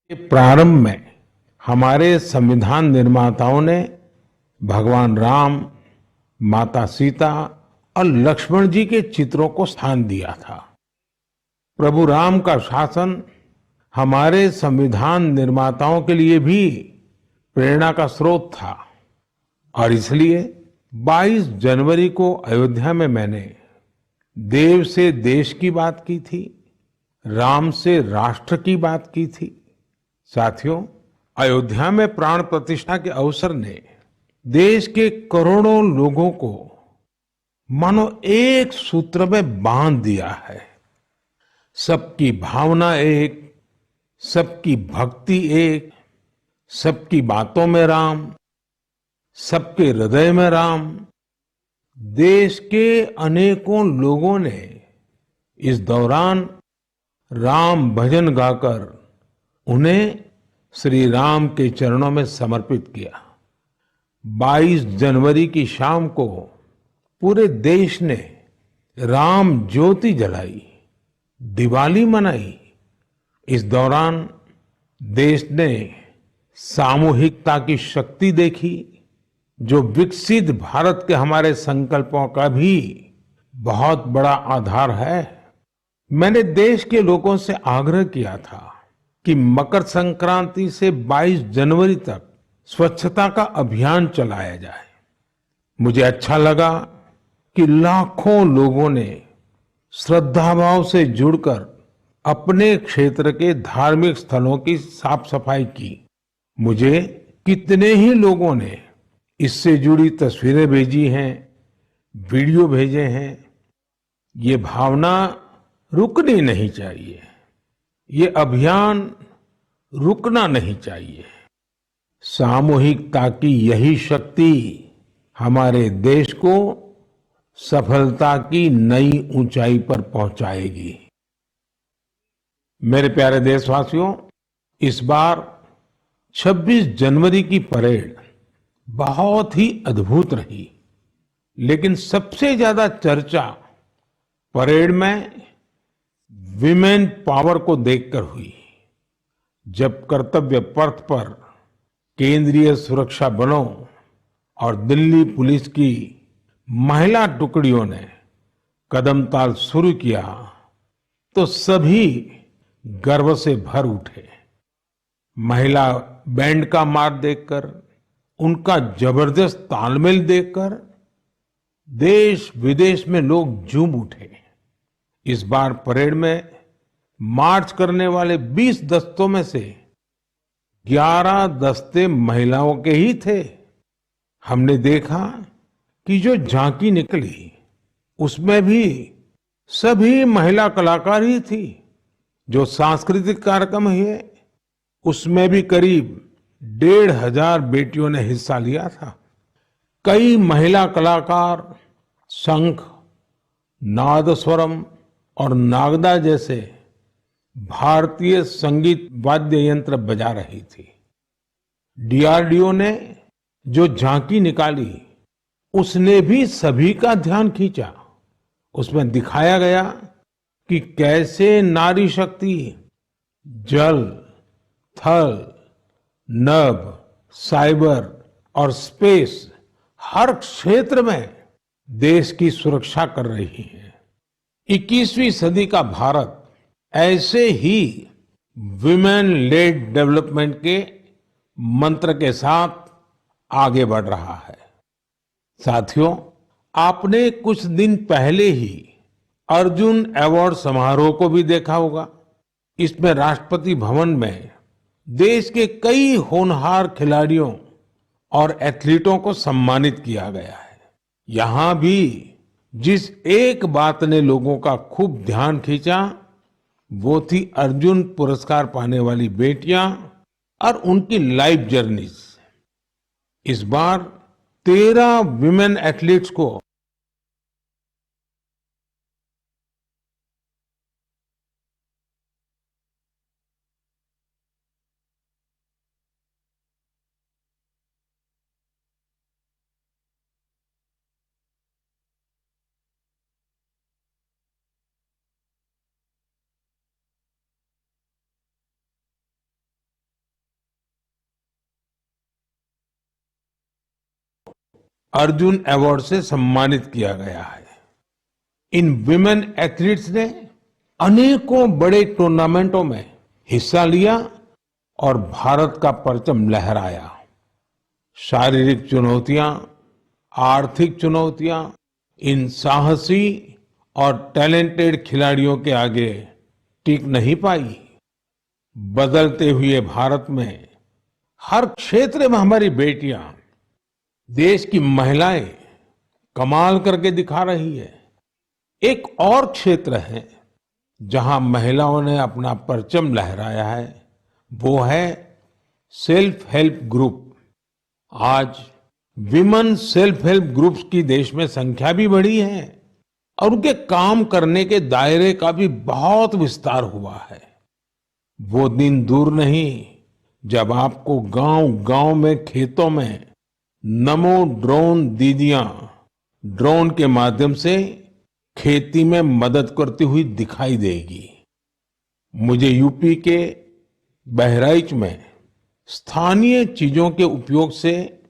के प्रारंभ में हमारे संविधान निर्माताओं ने भगवान राम, माता सीता और लक्ष्मण जी के चित्रों को स्थान दिया था। प्रभु राम का शासन हमारे संविधान निर्माताओं के लिए भी प्रेरणा का स्रोत था और इसलिए 22 जनवरी को अयोध्या में मैंने देव से देश की बात की थी, राम से राष्ट्र की बात की थी। साथियों, अयोध्या में प्राण प्रतिष्ठा के अवसर ने देश के करोड़ों लोगों को मानो एक सूत्र में बांध दिया है। सबकी भावना एक, सबकी भक्ति एक, सबकी बातों में राम, सबके हृदय में राम। देश के अनेकों लोगों ने इस दौरान राम भजन गाकर उन्हें श्री राम के चरणों में समर्पित किया। 22 जनवरी की शाम को पूरे देश ने राम ज्योति जलाई, दिवाली मनाई। इस दौरान देश ने सामूहिकता की शक्ति देखी, जो विकसित भारत के हमारे संकल्पों का भी बहुत बड़ा आधार है। मैंने देश के लोगों से आग्रह किया था कि मकर संक्रांति से 22 जनवरी तक स्वच्छता का अभियान चलाया जाए। मुझे अच्छा लगा कि लाखों लोगों ने श्रद्धा भाव से जुड़कर अपने क्षेत्र के धार्मिक स्थलों की साफ सफाई की। मुझे कितने ही लोगों ने इससे जुड़ी तस्वीरें भेजी हैं, वीडियो भेजे हैं। ये भावना रुकनी नहीं चाहिए, ये अभियान रुकना नहीं चाहिए। सामूहिकता की यही शक्ति हमारे देश को सफलता की नई ऊंचाई पर पहुंचाएगी। मेरे प्यारे देशवासियों, इस बार 26 जनवरी की परेड बहुत ही अद्भुत रही, लेकिन सबसे ज्यादा चर्चा परेड में विमेन पावर को देखकर हुई। जब कर्तव्य पथ पर केंद्रीय सुरक्षा बलों और दिल्ली पुलिस की महिला टुकड़ियों ने कदमताल शुरू किया तो सभी गर्व से भर उठे। महिला बैंड का मार्च देखकर, उनका जबरदस्त तालमेल देखकर देश विदेश में लोग झूम उठे। इस बार परेड में मार्च करने वाले 20 दस्तों में से 11 दस्ते महिलाओं के ही थे। हमने देखा कि जो झांकी निकली उसमें भी सभी महिला कलाकार ही थी। जो सांस्कृतिक कार्यक्रम हुए उसमें भी करीब 1,500 बेटियों ने हिस्सा लिया था। कई महिला कलाकार शंख, नादस्वरम और नागदा जैसे भारतीय संगीत वाद्य यंत्र बजा रही थी। डीआरडीओ ने जो झांकी निकाली उसने भी सभी का ध्यान खींचा। उसमें दिखाया गया कि कैसे नारी शक्ति जल, थल, नभ, साइबर और स्पेस हर क्षेत्र में देश की सुरक्षा कर रही है। 21वीं सदी का भारत ऐसे ही विमेन लेड डेवलपमेंट के मंत्र के साथ आगे बढ़ रहा है। साथियों, आपने कुछ दिन पहले ही अर्जुन अवार्ड समारोह को भी देखा होगा। इसमें राष्ट्रपति भवन में देश के कई होनहार खिलाड़ियों और एथलीटों को सम्मानित किया गया है। यहां भी जिस एक बात ने लोगों का खूब ध्यान खींचा वो थी अर्जुन पुरस्कार पाने वाली बेटियां और उनकी लाइफ जर्नीज। इस बार 13 विमेन एथलीट्स को अर्जुन अवार्ड से सम्मानित किया गया है। इन विमेन एथलीट्स ने अनेकों बड़े टूर्नामेंटों में हिस्सा लिया और भारत का परचम लहराया। शारीरिक चुनौतियां, आर्थिक चुनौतियां इन साहसी और टैलेंटेड खिलाड़ियों के आगे टिक नहीं पाई। बदलते हुए भारत में हर क्षेत्र में हमारी बेटियां, देश की महिलाएं कमाल करके दिखा रही है। एक और क्षेत्र है जहां महिलाओं ने अपना परचम लहराया है, वो है सेल्फ हेल्प ग्रुप। आज विमेन सेल्फ हेल्प ग्रुप्स की देश में संख्या भी बढ़ी है और उनके काम करने के दायरे का भी बहुत विस्तार हुआ है। वो दिन दूर नहीं जब आपको गांव-गांव में, खेतों में नमो ड्रोन दीदियां ड्रोन के माध्यम से खेती में मदद करती हुई दिखाई देगी। मुझे यूपी के बहराइच में स्थानीय चीजों के उपयोग से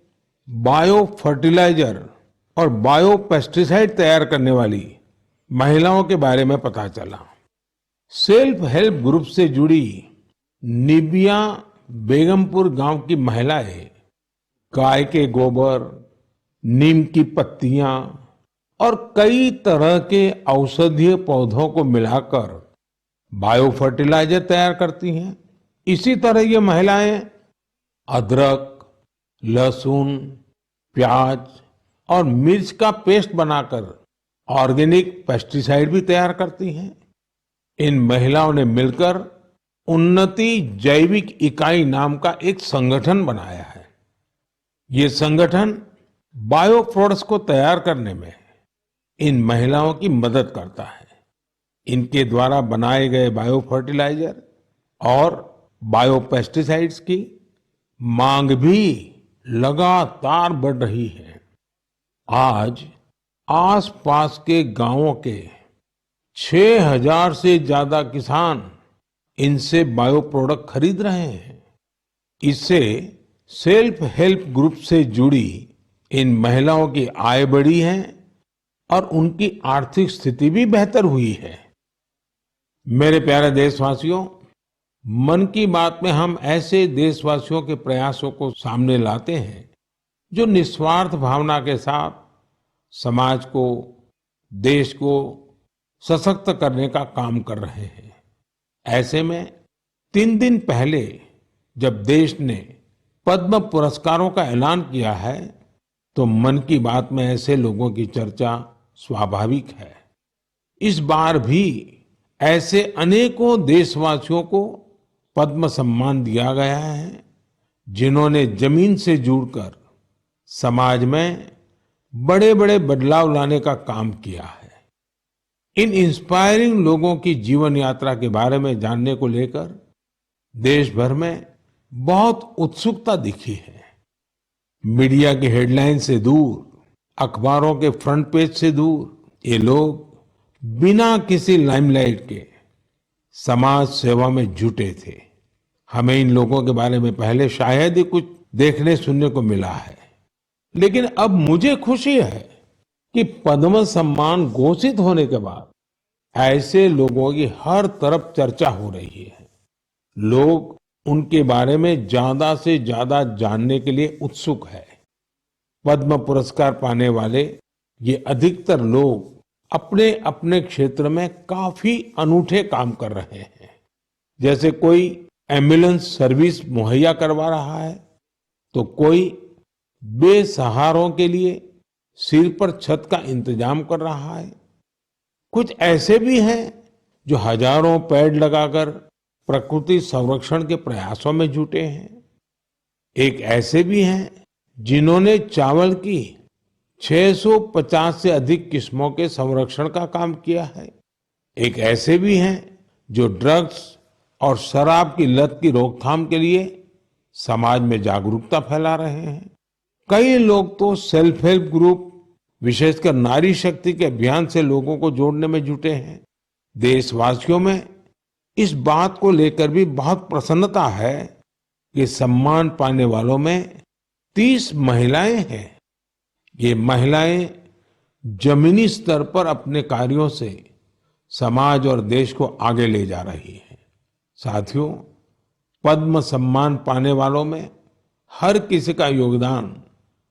बायो फर्टिलाइजर और बायो पेस्टिसाइड तैयार करने वाली महिलाओं के बारे में पता चला। सेल्फ हेल्प ग्रुप से जुड़ी निबिया बेगमपुर गांव की महिलाएं गाय के गोबर, नीम की पत्तियां और कई तरह के औषधीय पौधों को मिलाकर बायो फर्टिलाइजर तैयार करती हैं। इसी तरह ये महिलाएं अदरक, लहसुन, प्याज और मिर्च का पेस्ट बनाकर ऑर्गेनिक पेस्टिसाइड भी तैयार करती हैं। इन महिलाओं ने मिलकर उन्नति जैविक इकाई नाम का एक संगठन बनाया है। ये संगठन बायो प्रोडक्ट्स को तैयार करने में इन महिलाओं की मदद करता है। इनके द्वारा बनाए गए बायो फर्टिलाइजर और बायो पेस्टिसाइड्स की मांग भी लगातार बढ़ रही है। आज आसपास के गांवों के 6,000 से ज्यादा किसान इनसे बायो प्रोडक्ट खरीद रहे हैं। इससे सेल्फ हेल्प ग्रुप से जुड़ी इन महिलाओं की आय बढ़ी है और उनकी आर्थिक स्थिति भी बेहतर हुई है। मेरे प्यारे देशवासियों, मन की बात में हम ऐसे देशवासियों के प्रयासों को सामने लाते हैं जो निस्वार्थ भावना के साथ समाज को, देश को सशक्त करने का काम कर रहे हैं। ऐसे में 3 दिन पहले जब देश ने पद्म पुरस्कारों का ऐलान किया है, तो मन की बात में ऐसे लोगों की चर्चा स्वाभाविक है। इस बार भी ऐसे अनेकों देशवासियों को पद्म सम्मान दिया गया है, जिन्होंने जमीन से जुड़कर समाज में बड़े-बड़े बदलाव लाने का काम किया है। इन इंस्पायरिंग लोगों की जीवन यात्रा के बारे में जानने को लेकर देश भर में बहुत उत्सुकता दिखी है। मीडिया की हेडलाइन से दूर, अखबारों के फ्रंट पेज से दूर ये लोग बिना किसी लाइमलाइट के समाज सेवा में जुटे थे। हमें इन लोगों के बारे में पहले शायद ही कुछ देखने सुनने को मिला है, लेकिन अब मुझे खुशी है कि पद्म सम्मान घोषित होने के बाद ऐसे लोगों की हर तरफ चर्चा हो रही है। लोग उनके बारे में ज्यादा से ज्यादा जानने के लिए उत्सुक है। पद्म पुरस्कार पाने वाले ये अधिकतर लोग अपने अपने क्षेत्र में काफी अनूठे काम कर रहे हैं। जैसे कोई एम्बुलेंस सर्विस मुहैया करवा रहा है, तो कोई बेसहारों के लिए सिर पर छत का इंतजाम कर रहा है। कुछ ऐसे भी हैं जो हजारों पेड़ लगाकर प्रकृति संरक्षण के प्रयासों में जुटे हैं। एक ऐसे भी हैं जिन्होंने चावल की 650 से अधिक किस्मों के संरक्षण का काम किया है। एक ऐसे भी हैं जो ड्रग्स और शराब की लत की रोकथाम के लिए समाज में जागरूकता फैला रहे हैं। कई लोग तो सेल्फ हेल्प ग्रुप, विशेषकर नारी शक्ति के अभियान से लोगों को जोड़ने में जुटे हैं। देशवासियों में इस बात को लेकर भी बहुत प्रसन्नता है कि सम्मान पाने वालों में 30 महिलाएं हैं। ये महिलाएं जमीनी स्तर पर अपने कार्यों से समाज और देश को आगे ले जा रही हैं। साथियों, पद्म सम्मान पाने वालों में हर किसी का योगदान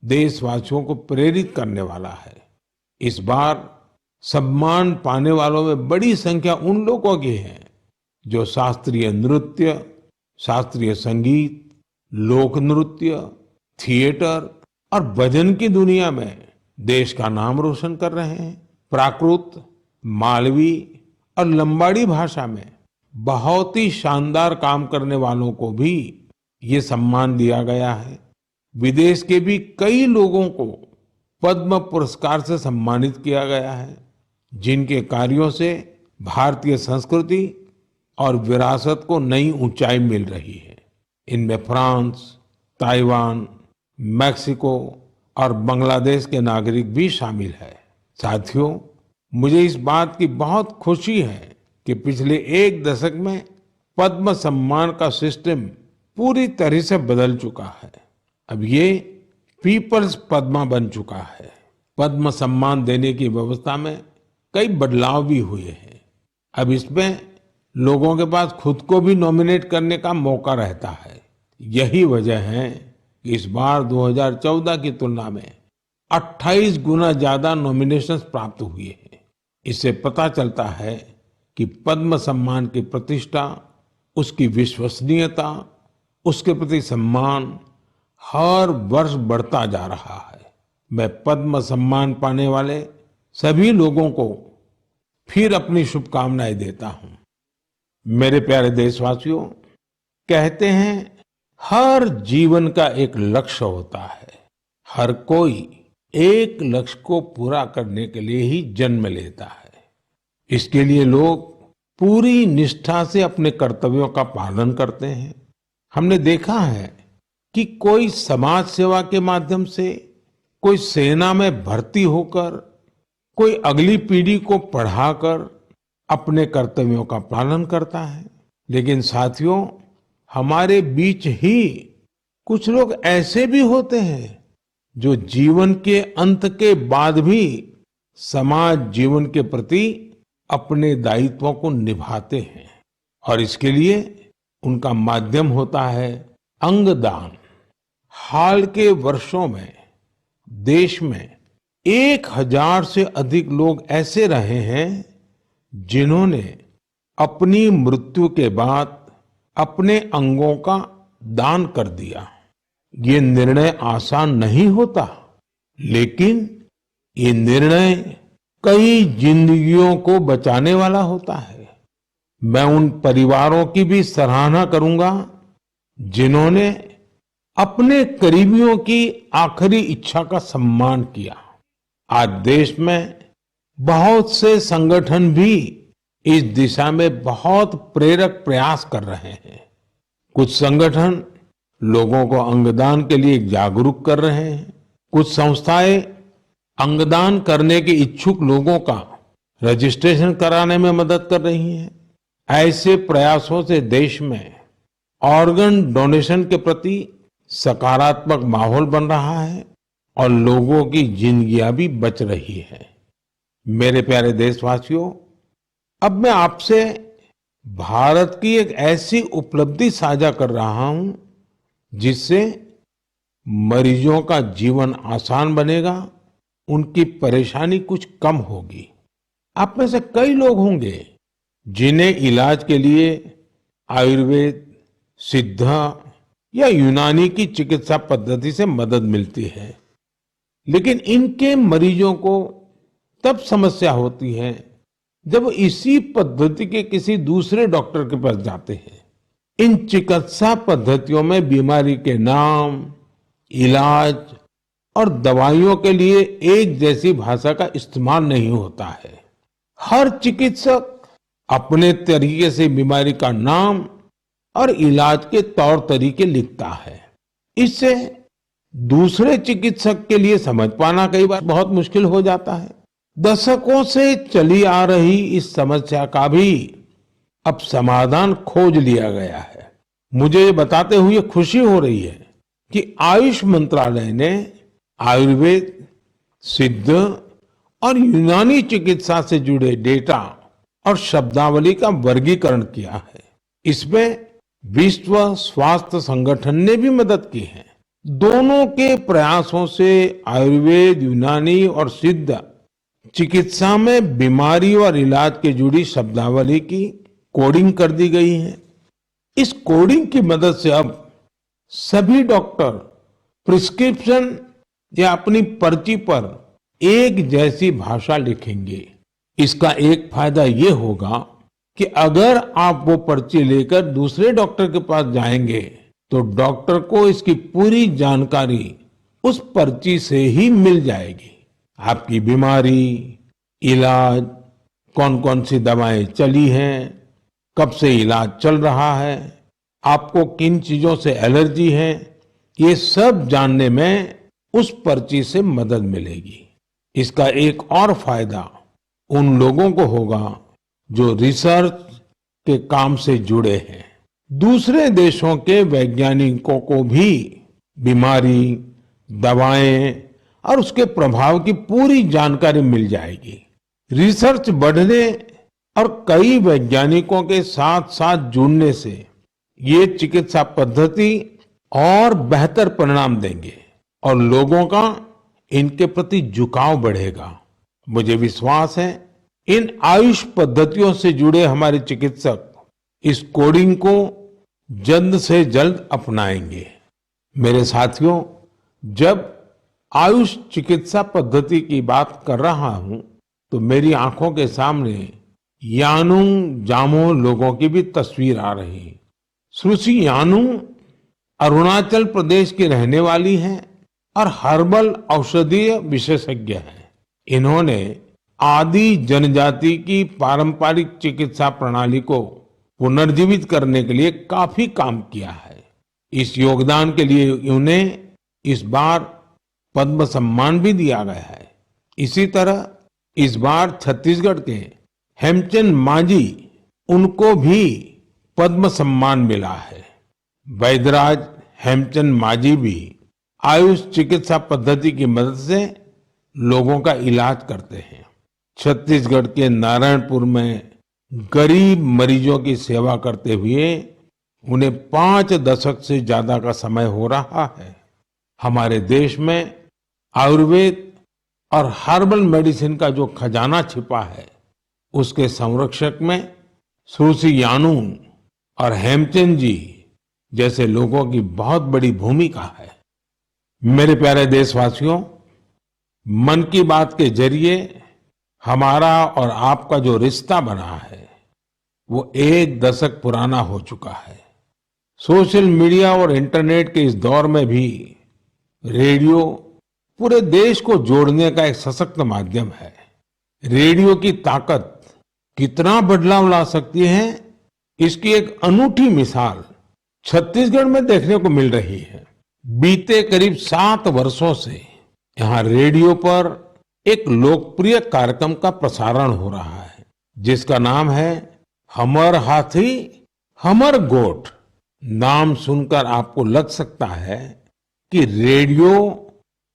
देशवासियों को प्रेरित करने वाला है। इस बार सम्मान पाने वालों में बड़ी संख्या उन लोगों की है जो शास्त्रीय नृत्य, शास्त्रीय संगीत, लोक नृत्य, थिएटर और भजन की दुनिया में देश का नाम रोशन कर रहे हैं। प्राकृत, मालवी और लंबाड़ी भाषा में बहुत ही शानदार काम करने वालों को भी ये सम्मान दिया गया है। विदेश के भी कई लोगों को पद्म पुरस्कार से सम्मानित किया गया है, जिनके कार्यों से भारतीय संस्कृति और विरासत को नई ऊंचाई मिल रही है। इनमें फ्रांस, ताइवान, मैक्सिको और बांग्लादेश के नागरिक भी शामिल है। साथियों, मुझे इस बात की बहुत खुशी है कि पिछले एक दशक में पद्म सम्मान का सिस्टम पूरी तरह से बदल चुका है। अब ये पीपल्स पद्मा बन चुका है। पद्म सम्मान देने की व्यवस्था में कई बदलाव भी हुए हैं। अब इसमें लोगों के पास खुद को भी नॉमिनेट करने का मौका रहता है। यही वजह है कि इस बार 2014 की तुलना में 28 गुना ज्यादा नॉमिनेशंस प्राप्त हुए हैं। इससे पता चलता है कि पद्म सम्मान की प्रतिष्ठा, उसकी विश्वसनीयता, उसके प्रति सम्मान हर वर्ष बढ़ता जा रहा है। मैं पद्म सम्मान पाने वाले सभी लोगों को फिर अपनी शुभकामनाएं देता हूं। मेरे प्यारे देशवासियों, कहते हैं हर जीवन का एक लक्ष्य होता है। हर कोई एक लक्ष्य को पूरा करने के लिए ही जन्म लेता है। इसके लिए लोग पूरी निष्ठा से अपने कर्तव्यों का पालन करते हैं। हमने देखा है कि कोई समाज सेवा के माध्यम से, कोई सेना में भर्ती होकर, कोई अगली पीढ़ी को पढ़ाकर अपने कर्तव्यों का पालन करता है। लेकिन साथियों, हमारे बीच ही कुछ लोग ऐसे भी होते हैं जो जीवन के अंत के बाद भी समाज जीवन के प्रति अपने दायित्वों को निभाते हैं, और इसके लिए उनका माध्यम होता है अंगदान। हाल के वर्षों में देश में 1000 से अधिक लोग ऐसे रहे हैं जिन्होंने अपनी मृत्यु के बाद अपने अंगों का दान कर दिया। ये निर्णय आसान नहीं होता, लेकिन ये निर्णय कई जिंदगियों को बचाने वाला होता है। मैं उन परिवारों की भी सराहना करूंगा जिन्होंने अपने करीबियों की आखिरी इच्छा का सम्मान किया। आज देश में बहुत से संगठन भी इस दिशा में बहुत प्रेरक प्रयास कर रहे हैं। कुछ संगठन लोगों को अंगदान के लिए जागरूक कर रहे हैं। कुछ संस्थाएं अंगदान करने के इच्छुक लोगों का रजिस्ट्रेशन कराने में मदद कर रही हैं। ऐसे प्रयासों से देश में ऑर्गन डोनेशन के प्रति सकारात्मक माहौल बन रहा है और लोगों की जिंदगियां भी बच रही है। मेरे प्यारे देशवासियों, अब मैं आपसे भारत की एक ऐसी उपलब्धि साझा कर रहा हूं जिससे मरीजों का जीवन आसान बनेगा, उनकी परेशानी कुछ कम होगी। आप में से कई लोग होंगे जिन्हें इलाज के लिए आयुर्वेद, सिद्धा या यूनानी की चिकित्सा पद्धति से मदद मिलती है, लेकिन इनके मरीजों को तब समस्या होती है जब इसी पद्धति के किसी दूसरे डॉक्टर के पास जाते हैं। इन चिकित्सा पद्धतियों में बीमारी के नाम, इलाज और दवाइयों के लिए एक जैसी भाषा का इस्तेमाल नहीं होता है। हर चिकित्सक अपने तरीके से बीमारी का नाम और इलाज के तौर तरीके लिखता है। इससे दूसरे चिकित्सक के लिए समझ पाना कई बार बहुत मुश्किल हो जाता है। दशकों से चली आ रही इस समस्या का भी अब समाधान खोज लिया गया है। मुझे ये बताते हुए खुशी हो रही है कि आयुष मंत्रालय ने आयुर्वेद, सिद्ध और यूनानी चिकित्सा से जुड़े डेटा और शब्दावली का वर्गीकरण किया है। इसमें विश्व स्वास्थ्य संगठन ने भी मदद की है। दोनों के प्रयासों से आयुर्वेद, यूनानी और सिद्ध चिकित्सा में बीमारी और इलाज के जुड़ी शब्दावली की कोडिंग कर दी गई है। इस कोडिंग की मदद से अब सभी डॉक्टर प्रिस्क्रिप्शन या अपनी पर्ची पर एक जैसी भाषा लिखेंगे। इसका एक फायदा ये होगा कि अगर आप वो पर्ची लेकर दूसरे डॉक्टर के पास जाएंगे तो डॉक्टर को इसकी पूरी जानकारी उस पर्ची से ही मिल जाएगी। आपकी बीमारी, इलाज, कौन कौन सी दवाएं चली हैं, कब से इलाज चल रहा है, आपको किन चीजों से एलर्जी है, ये सब जानने में उस पर्ची से मदद मिलेगी। इसका एक और फायदा उन लोगों को होगा जो रिसर्च के काम से जुड़े हैं। दूसरे देशों के वैज्ञानिकों को भी बीमारी, दवाएं और उसके प्रभाव की पूरी जानकारी मिल जाएगी। रिसर्च बढ़ने और कई वैज्ञानिकों के साथ साथ जुड़ने से ये चिकित्सा पद्धति और बेहतर परिणाम देंगे और लोगों का इनके प्रति झुकाव बढ़ेगा। मुझे विश्वास है इन आयुष पद्धतियों से जुड़े हमारे चिकित्सक इस कोडिंग को जल्द से जल्द अपनाएंगे। मेरे साथियों, जब आयुष चिकित्सा पद्धति की बात कर रहा हूं तो मेरी आंखों के सामने यानुंग जामो लोगों की भी तस्वीर आ रही। सुश्री यानुंग अरुणाचल प्रदेश की रहने वाली हैं और हर्बल औषधीय विशेषज्ञ हैं। इन्होंने आदि जनजाति की पारंपरिक चिकित्सा प्रणाली को पुनर्जीवित करने के लिए काफी काम किया है। इस योगदान के लिए उन्हें इस बार पद्म सम्मान भी दिया गया है। इसी तरह इस बार छत्तीसगढ़ के हेमचंद मांझी, उनको भी पद्म सम्मान मिला है। वैद्यराज हेमचंद मांझी भी आयुष चिकित्सा पद्धति की मदद से लोगों का इलाज करते हैं। छत्तीसगढ़ के नारायणपुर में गरीब मरीजों की सेवा करते हुए उन्हें 5 दशक से ज्यादा का समय हो रहा है। हमारे देश में आयुर्वेद और हर्बल मेडिसिन का जो खजाना छिपा है, उसके संरक्षक में सुश्री यानुंग और हेमचंद जी जैसे लोगों की बहुत बड़ी भूमिका है। मेरे प्यारे देशवासियों, मन की बात के जरिए हमारा और आपका जो रिश्ता बना है वो 1 दशक पुराना हो चुका है। सोशल मीडिया और इंटरनेट के इस दौर में भी रेडियो पूरे देश को जोड़ने का एक सशक्त माध्यम है। रेडियो की ताकत कितना बदलाव ला सकती है, इसकी एक अनूठी मिसाल छत्तीसगढ़ में देखने को मिल रही है। बीते करीब 7 वर्षों से यहाँ रेडियो पर एक लोकप्रिय कार्यक्रम का प्रसारण हो रहा है, जिसका नाम है हमर हाथी हमर गोठ। नाम सुनकर आपको लग सकता है कि रेडियो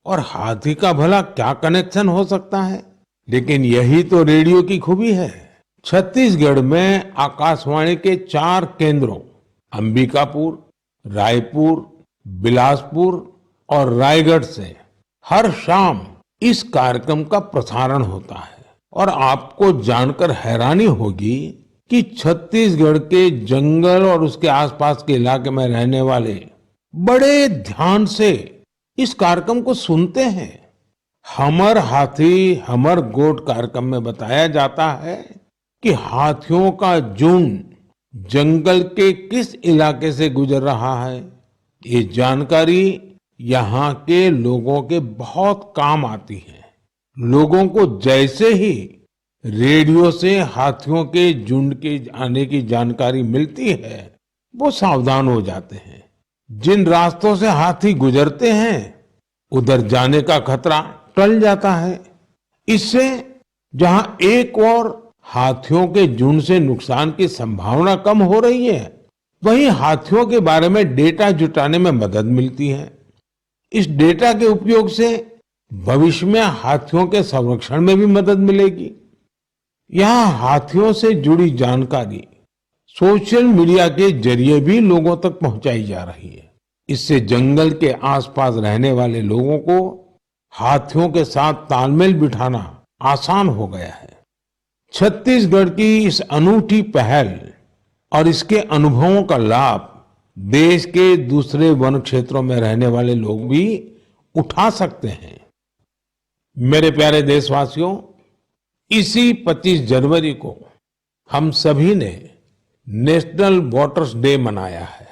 और हाथी का भला क्या कनेक्शन हो सकता है, लेकिन यही तो रेडियो की खूबी है। छत्तीसगढ़ में आकाशवाणी के 4 केंद्रों अंबिकापुर, रायपुर, बिलासपुर और रायगढ़ से हर शाम इस कार्यक्रम का प्रसारण होता है। और आपको जानकर हैरानी होगी कि छत्तीसगढ़ के जंगल और उसके आसपास के इलाके में रहने वाले बड़े ध्यान से इस कार्यक्रम को सुनते हैं। हमर हाथी हमर गोठ कार्यक्रम में बताया जाता है कि हाथियों का झुंड जंगल के किस इलाके से गुजर रहा है। ये जानकारी यहाँ के लोगों के बहुत काम आती है। लोगों को जैसे ही रेडियो से हाथियों के झुंड के आने की जानकारी मिलती है, वो सावधान हो जाते हैं। जिन रास्तों से हाथी गुजरते हैं, उधर जाने का खतरा टल जाता है। इससे जहां एक और हाथियों के झुंड से नुकसान की संभावना कम हो रही है, वहीं हाथियों के बारे में डेटा जुटाने में मदद मिलती है। इस डेटा के उपयोग से भविष्य में हाथियों के संरक्षण में भी मदद मिलेगी। यहाँ हाथियों से जुड़ी जानकारी सोशल मीडिया के जरिए भी लोगों तक पहुंचाई जा रही है। इससे जंगल के आसपास रहने वाले लोगों को हाथियों के साथ तालमेल बिठाना आसान हो गया है। छत्तीसगढ़ की इस अनूठी पहल और इसके अनुभवों का लाभ देश के दूसरे वन क्षेत्रों में रहने वाले लोग भी उठा सकते हैं। मेरे प्यारे देशवासियों, इसी 25 जनवरी को हम सभी ने नेशनल वोटर्स डे मनाया है।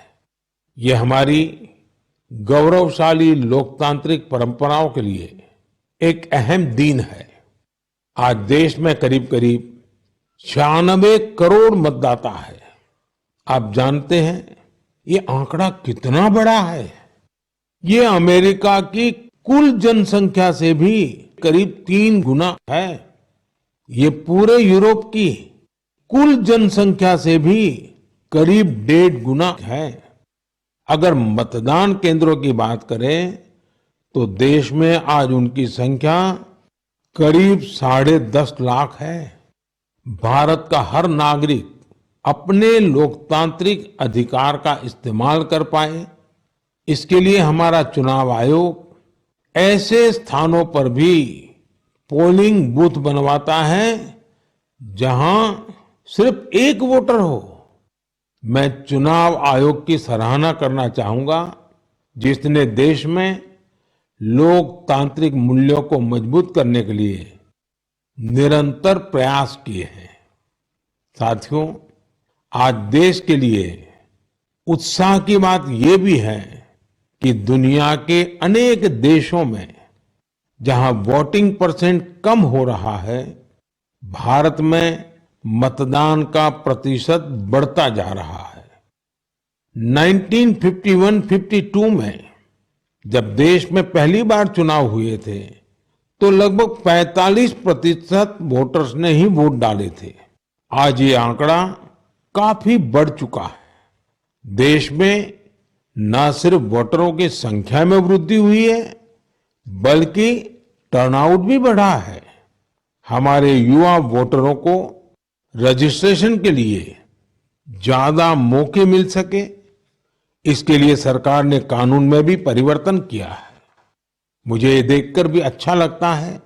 ये हमारी गौरवशाली लोकतांत्रिक परंपराओं के लिए एक अहम दिन है। आज देश में करीब करीब 96 करोड़ मतदाता है। आप जानते हैं ये आंकड़ा कितना बड़ा है? ये अमेरिका की कुल जनसंख्या से भी करीब 3 गुना है। ये पूरे यूरोप की कुल जनसंख्या से भी करीब 1.5 गुना है। अगर मतदान केंद्रों की बात करें तो देश में आज उनकी संख्या करीब 10.5 लाख है। भारत का हर नागरिक अपने लोकतांत्रिक अधिकार का इस्तेमाल कर पाए, इसके लिए हमारा चुनाव आयोग ऐसे स्थानों पर भी पोलिंग बूथ बनवाता है जहां सिर्फ एक वोटर हो। मैं चुनाव आयोग की सराहना करना चाहूंगा, जिसने देश में लोकतांत्रिक मूल्यों को मजबूत करने के लिए निरंतर प्रयास किए हैं। साथियों, आज देश के लिए उत्साह की बात यह भी है कि दुनिया के अनेक देशों में जहां वोटिंग परसेंट कम हो रहा है, भारत में मतदान का प्रतिशत बढ़ता जा रहा है। 1951-52 में जब देश में पहली बार चुनाव हुए थे तो लगभग 45% वोटर्स ने ही वोट डाले थे। आज ये आंकड़ा काफी बढ़ चुका है। देश में न सिर्फ वोटरों की संख्या में वृद्धि हुई है, बल्कि टर्नआउट भी बढ़ा है। हमारे युवा वोटरों को रजिस्ट्रेशन के लिए ज्यादा मौके मिल सके, इसके लिए सरकार ने कानून में भी परिवर्तन किया है। मुझे ये देखकर भी अच्छा लगता है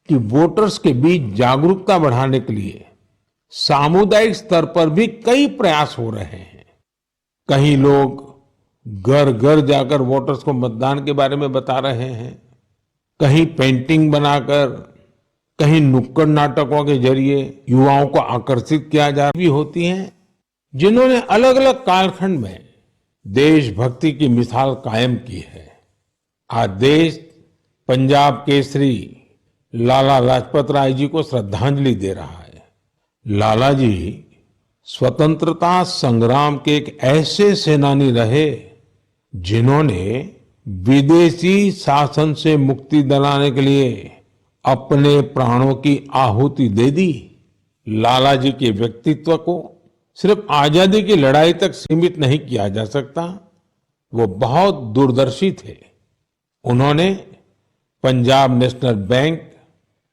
कि वोटर्स के बीच जागरूकता बढ़ाने के लिए सामुदायिक स्तर पर भी कई प्रयास हो रहे हैं। कहीं लोग घर घर जाकर वोटर्स को मतदान के बारे में बता रहे हैं, कहीं पेंटिंग बनाकर, कहीं नुक्कड़ नाटकों के जरिए युवाओं को आकर्षित किया जा रही होती हैं, जिन्होंने अलग अलग कालखंड में देशभक्ति की मिसाल कायम की है। आज देश पंजाब केसरी लाला लाजपत राय जी को श्रद्धांजलि दे रहा है। लाला जी स्वतंत्रता संग्राम के एक ऐसे सेनानी रहे जिन्होंने विदेशी शासन से मुक्ति दिलाने के लिए अपने प्राणों की आहुति दे दी। लाला जी के व्यक्तित्व को सिर्फ आजादी की लड़ाई तक सीमित नहीं किया जा सकता। वो बहुत दूरदर्शी थे। उन्होंने पंजाब नेशनल बैंक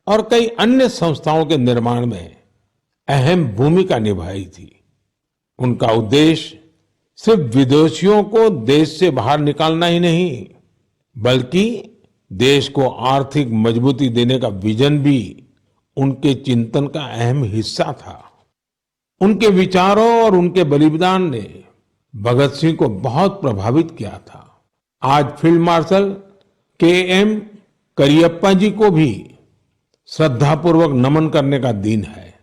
और कई अन्य संस्थाओं के निर्माण में अहम भूमिका निभाई थी। उनका उद्देश्य सिर्फ विदेशियों को देश से बाहर निकालना ही नहीं, बल्कि देश को आर्थिक मजबूती देने का विजन भी उनके चिंतन का अहम हिस्सा था। उनके विचारों और उनके बलिदान ने भगत सिंह को बहुत प्रभावित किया था। आज फील्ड मार्शल के.एम. करियप्पा जी को भी श्रद्धापूर्वक नमन करने का दिन है।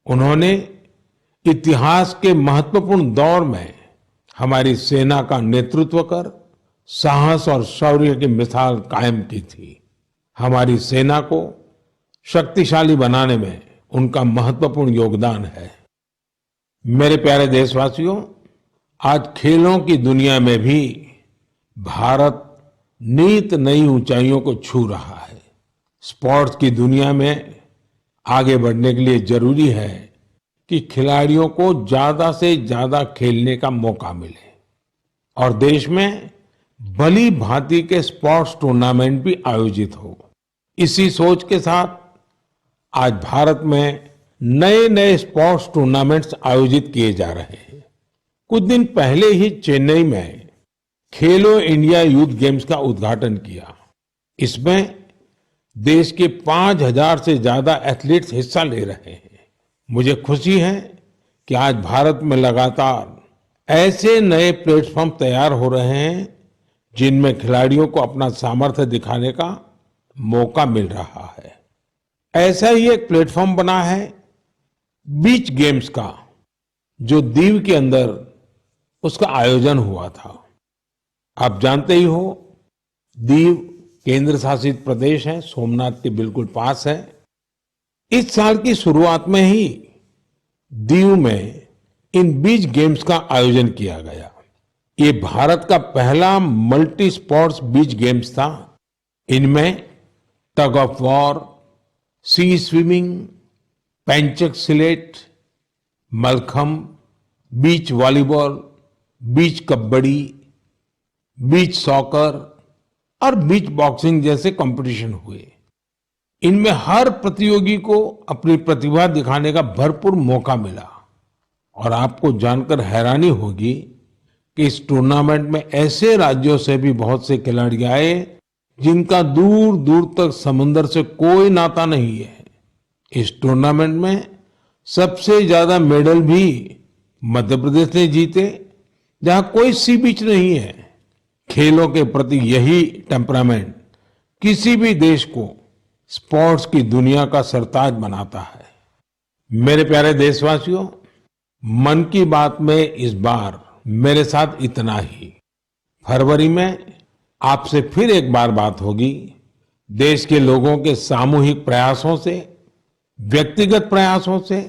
उन्होंने इतिहास के महत्वपूर्ण दौर में हमारी सेना का नेतृत्व कर साहस और शौर्य की मिसाल कायम की थी। हमारी सेना को शक्तिशाली बनाने में उनका महत्वपूर्ण योगदान है। मेरे प्यारे देशवासियों, आज खेलों की दुनिया में भी भारत नित नई ऊंचाइयों को छू रहा है। स्पोर्ट्स की दुनिया में आगे बढ़ने के लिए जरूरी है कि खिलाड़ियों को ज्यादा से ज्यादा खेलने का मौका मिले और देश में भली भांति के स्पोर्ट्स टूर्नामेंट भी आयोजित हो। इसी सोच के साथ आज भारत में नए नए स्पोर्ट्स टूर्नामेंट्स आयोजित किए जा रहे हैं। कुछ दिन पहले ही चेन्नई में खेलो इंडिया यूथ गेम्स का उद्घाटन किया। इसमें देश के 5,000 से ज्यादा एथलीट्स हिस्सा ले रहे हैं। मुझे खुशी है कि आज भारत में लगातार ऐसे नए प्लेटफॉर्म तैयार हो रहे हैं जिनमें खिलाड़ियों को अपना सामर्थ्य दिखाने का मौका मिल रहा है। ऐसा ही एक प्लेटफॉर्म बना है बीच गेम्स का, जो दीव के अंदर उसका आयोजन हुआ था। आप जानते ही हो, दीव केंद्र शासित प्रदेश है, सोमनाथ के बिल्कुल पास है। इस साल की शुरुआत में ही दीव में इन बीच गेम्स का आयोजन किया गया। ये भारत का पहला मल्टी स्पोर्ट्स बीच गेम्स था। इनमें tug of war, sea swimming, pencak silat, mallakhamb, beach volleyball, beach kabaddi, beach soccer और बीच बॉक्सिंग जैसे कंपटीशन हुए। इनमें हर प्रतियोगी को अपनी प्रतिभा दिखाने का भरपूर मौका मिला। और आपको जानकर हैरानी होगी कि इस टूर्नामेंट में ऐसे राज्यों से भी बहुत से खिलाड़ी आए जिनका दूर दूर तक समंदर से कोई नाता नहीं है। इस टूर्नामेंट में सबसे ज्यादा मेडल भी मध्य प्रदेश ने जीते, जहां कोई सी बीच नहीं है। खेलों के प्रति यही टेम्परामेंट किसी भी देश को स्पोर्ट्स की दुनिया का सरताज बनाता है। मेरे प्यारे देशवासियों, मन की बात में इस बार मेरे साथ इतना ही। फरवरी में आपसे फिर एक बार बात होगी। देश के लोगों के सामूहिक प्रयासों से, व्यक्तिगत प्रयासों से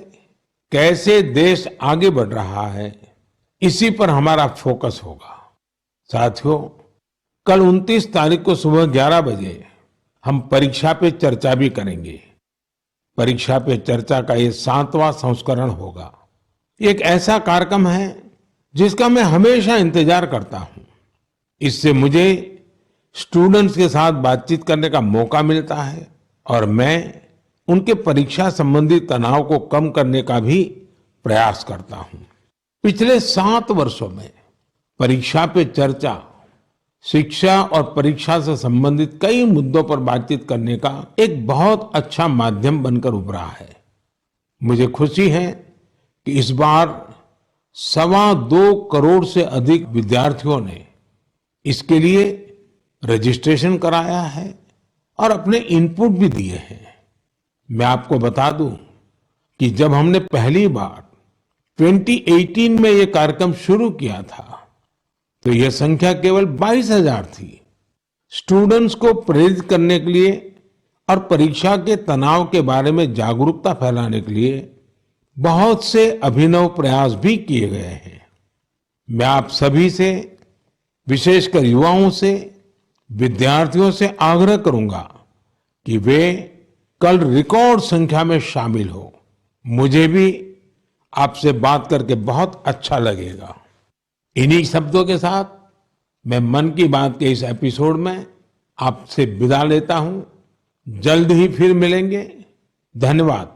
कैसे देश आगे बढ़ रहा है, इसी पर हमारा फोकस होगा। साथियों, कल 29 तारीख को सुबह 11 बजे हम परीक्षा पे चर्चा भी करेंगे। परीक्षा पे चर्चा का ये 7वां संस्करण होगा। एक ऐसा कार्यक्रम है जिसका मैं हमेशा इंतजार करता हूं। इससे मुझे स्टूडेंट्स के साथ बातचीत करने का मौका मिलता है और मैं उनके परीक्षा संबंधी तनाव को कम करने का भी प्रयास करता हूं। पिछले 7 वर्षों में परीक्षा पे चर्चा शिक्षा और परीक्षा से संबंधित कई मुद्दों पर बातचीत करने का एक बहुत अच्छा माध्यम बनकर उभरा है। मुझे खुशी है कि इस बार 2.25 करोड़ से अधिक विद्यार्थियों ने इसके लिए रजिस्ट्रेशन कराया है और अपने इनपुट भी दिए हैं। मैं आपको बता दूं कि जब हमने पहली बार 2018 में ये कार्यक्रम शुरू किया था तो यह संख्या केवल 22,000 थी। स्टूडेंट्स को प्रेरित करने के लिए और परीक्षा के तनाव के बारे में जागरूकता फैलाने के लिए बहुत से अभिनव प्रयास भी किए गए हैं। मैं आप सभी से, विशेषकर युवाओं से, विद्यार्थियों से आग्रह करूंगा कि वे कल रिकॉर्ड संख्या में शामिल हो। मुझे भी आपसे बात करके बहुत अच्छा लगेगा। इन्हीं शब्दों के साथ मैं मन की बात के इस एपिसोड में आपसे विदा लेता हूं। जल्द ही फिर मिलेंगे। धन्यवाद।